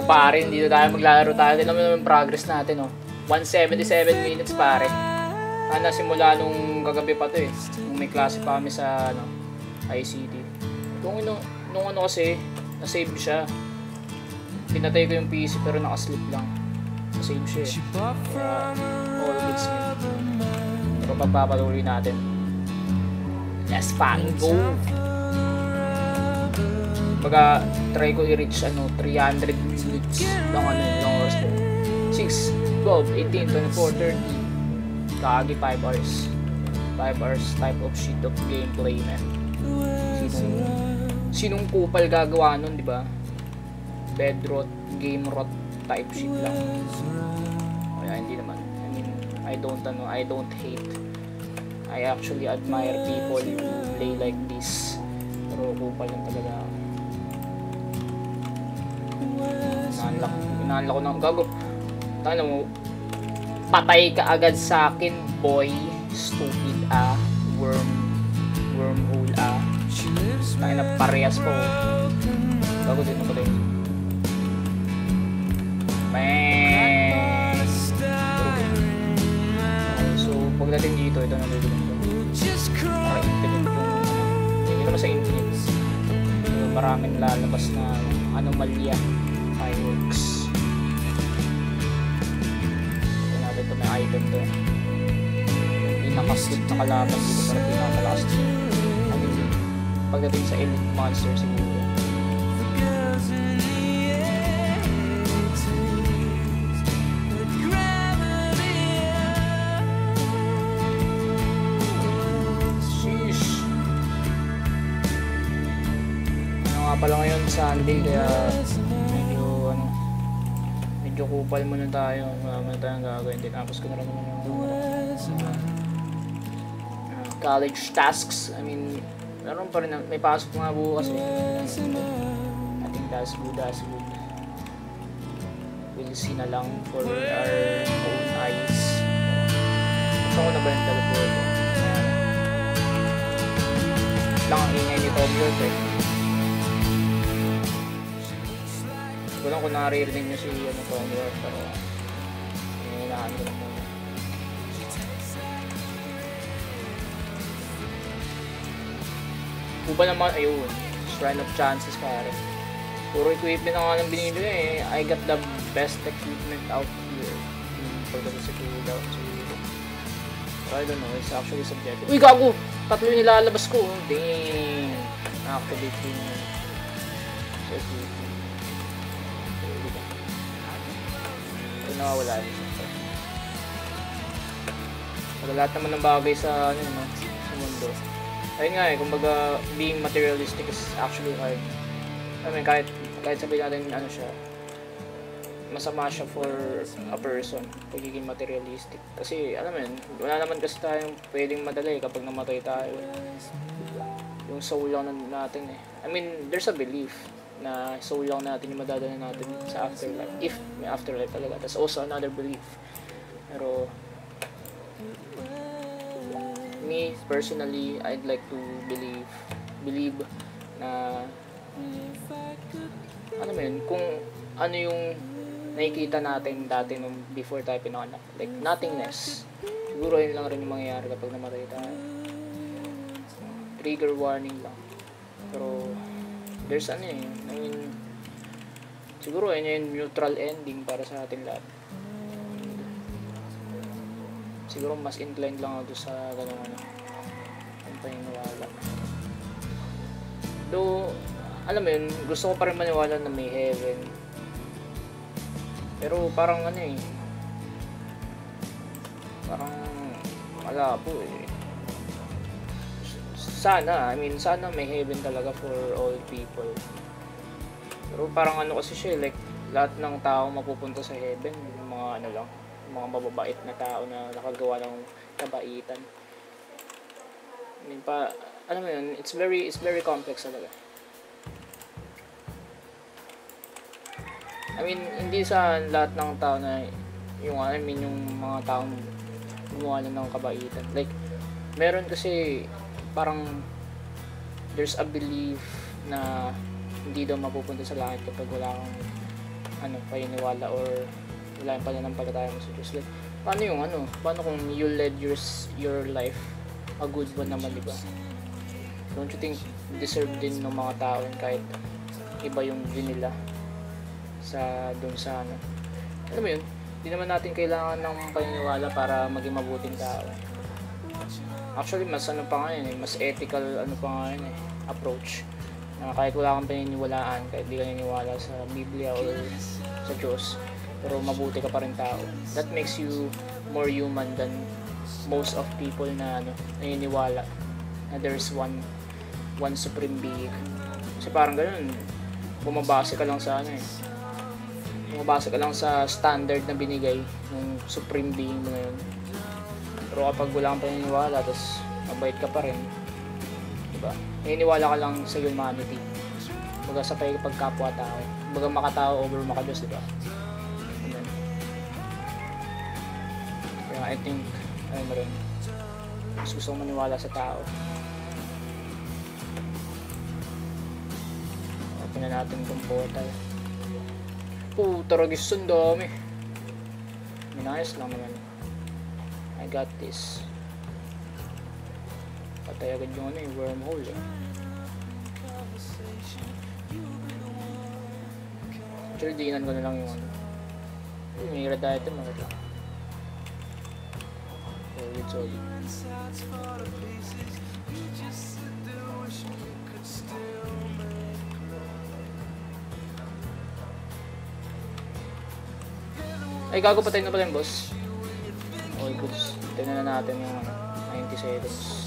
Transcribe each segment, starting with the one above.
pare, hindi na tayo maglalaro tayo. Tignan mo naman yung progress natin, oh. 177 minutes, pare. Nasimula nung kagabi pa to eh. Nung may klase pa kami sa ICT. Nung ano kasi, na-save siya. Pinatay ko yung PC pero naka-sleep lang. Na-save siya eh. All goods man. Pero pagpapatuloy natin. Let's fucking go! Baga, try ko i-reach 300 minutes lang long hours po. 6, 12, 18, 24, 30. Kagi 5 hours. 5 hours type of shit of gameplay, man. Sinong kupal gagawa nun, di ba? Bed rot, game rot type shit lang. Kaya hindi naman. I mean, I don't hate. I actually admire people who play like this. Pero kupal lang talaga. Inaanla ko ng gago. Tano mo, patay ka agad sa akin, boy. Stupid wormhole tayo na parehas po. Gago din ako din. So, pagdating dito, ito na bibigyan ko. Para infinite yung, hindi naman sa infinite. So, maraming lalabas na anomalya. Fireworks. Ito natin ito na item to. Pinaka-slip na kalaban dito para pinaka-last. I mean, pagdating sa elite monster siguro. Sheesh. Ano nga pala ngayon, Sunday, kaya medyo kupal muna tayo. Muna tayong gagawin. Tinapos ko na rin naman yung college tasks. I mean, meron pa rin, may pasok nga bukas eh. Ating that's good. We'll see na lang for our own eyes. Gusto ko na ba yung teleport? Lang ang ingay ni Tom York eh. Hindi ko lang kung naririnig nyo si Tom York, pero hinahan ko lang muna. Kuba naman, ayun, Shrine of Chances pare. Puro equipment na nga nang binili eh. I got the best equipment out here. Pagdating sa cooldown. So, I don't know, it's actually subjective. Uy, gago! Tatlo yung nilalabas ko. Dang! Na-activate yung equipment. Ito nakawala yun. Lahat naman ng bagay sa mundo. Ayun nga eh, kumbaga being materialistic is actually hard. I mean, kahit sabihin natin siya, masama siya for a person, pagiging materialistic. Kasi, alam mo yun, wala naman kasi tayong pwedeng madali kapag namatay tayo. Yung soul lang natin eh. I mean, there's a belief na soul lang natin yung madadala natin sa afterlife. If may afterlife talaga. That's also another belief. Pero, me personally, I'd like to believe na ano mo yun, kung ano yung nakikita natin dati nung before tayo pinanganak, like nothingness, siguro yun lang rin yung mangyayari kapag namatay tayo. Trigger warning lang, pero there's I mean, siguro yun yung neutral ending para sa ating lahat. Siguro mas inclined lang ako sa gano'n ang paniniwala. Though, alam mo yun, gusto ko pa rin maniwala na may heaven. Pero parang parang malabo eh. Sana may heaven talaga for all people. Pero parang kasi siya, like, lahat ng tao mapupunta sa heaven, yung mga mga mababait na tao na nakagawa ng kabaitan. I mean, alam mo yun, it's very complex talaga. I mean, hindi sa lahat ng tao na yung mga taong gumawa ng kabaitan. Like, meron kasi parang there's a belief na hindi daw mapupunta sa langit kapag wala kang paniniwala or wala yung pananampalataya mo sa Diyos. Like, paano kung you led your life a good one naman, di ba? Don't you think deserve din ng mga tao yun kahit iba yung view nila doon sa alam mo yun, hindi naman natin kailangan ng paniniwala para maging mabuting tao. Actually, mas mas ethical approach, na kahit wala kang paniniwalaan, kahit di ka naniniwala sa Biblia or sa Diyos, pero mabuti ka pa rin tao. That makes you more human than most of people na naniniwala na there's one supreme being. Kasi parang ganoon, bumabase ka lang sa bumabase ka lang sa standard na binigay ng supreme being mo ngayon. Pero kapag wala kang paniniwala, tapos mabait ka pa rin, diba? Naniniwala ka lang sa humanity, baga sa pagkapwa-tao, baga makatao over makadiyos, diba? Amen. Kaya I think, mas gusto kong maniwala sa tao. Open na natin itong portal. Taragis ang dami. Minayos lang naman. I got this. Patay agad yung wormhole Actually, diinan ko na lang yung may red item, bakit lang. Solid. Ay, gago, patay na pala yung boss. Okay, goods. Tignan na natin yung 90 seconds.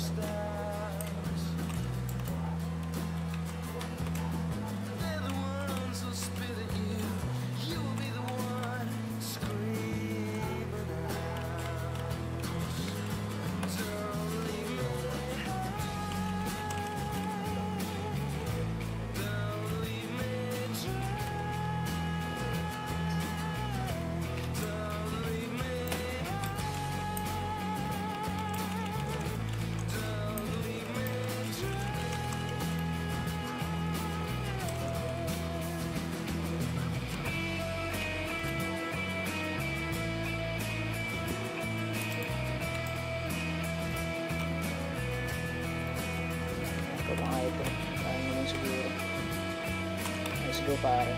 Let's go, pare.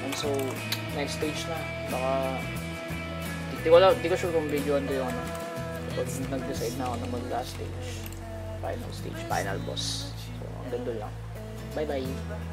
And so, next stage na. Baka di ko sure kung videoan ko yung kapag nag-decide na ako na mag-last stage, final boss. So, hanggang doon lang. Bye bye.